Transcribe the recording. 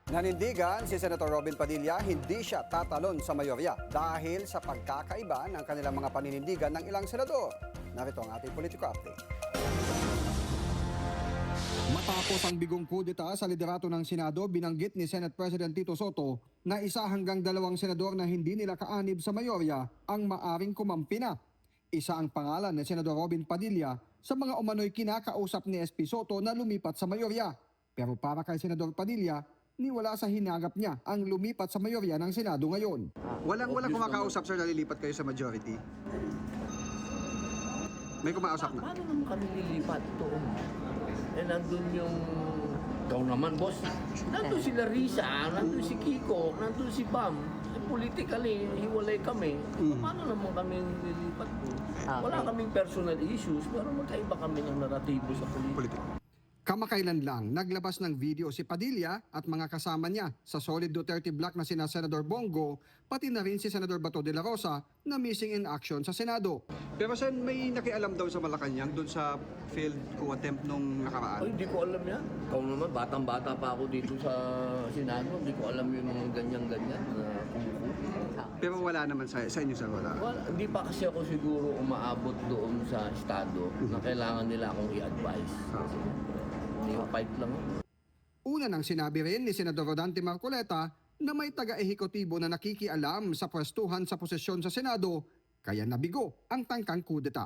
Nanindigan si Senator Robin Padilla hindi siya tatalon sa mayorya dahil sa pagkakaiba ng kanilang mga paninindigan ng ilang senador. Narito ang ating politiko update. Matapos ang bigong kudeta sa liderato ng Senado, binanggit ni Senate President Tito Soto na 1 hanggang 2 senador na hindi nila kaanib sa mayorya ang maaring kumampi na. Isa ang pangalan ni Senador Robin Padilla sa mga umano'y kinakausap ni SP Soto na lumipat sa mayorya. Pero para kay Senador Padilla, niwala sa hinagap niya ang lumipat sa mayorya ng Senado ngayon. Walang kumakausap, sir, na lilipat kayo sa majority? May kumausap na? Paano naman kami lilipat doon? Nandun yung... Ikaw naman, boss. Nandun si Larissa, nandun si Kiko, nandun si Bam. Politically, hiwalay kami. Paano naman kami lilipat doon? Wala kaming personal issues, pero magkaiba kami ng naratibo sa politika. Kamakailan lang, naglabas ng video si Padilla at mga kasama niya sa Solid Duterte Block na sina Senador Bongo, pati na rin si Senador Bato de la Rosa na missing in action sa Senado. Pero sen, may nakialam daw sa Malacanang doon sa failed coup attempt nung nakaraan? Ay, hindi ko alam yan. Ikaw naman, batang-bata pa ako dito sa Senado. Hindi ko alam yung mga ganyan-ganyan. Pero wala naman sa inyo, sir, wala? Well, hindi pa kasi ako siguro umaabot doon sa estado na kailangan nila akong i-advise. Fight lang. Una nang sinabi rin ni Senador Rodante Marcoleta na may taga-ehekutibo na nakikialam sa pwestuhan sa posisyon sa Senado, kaya nabigo ang tangkang kudeta.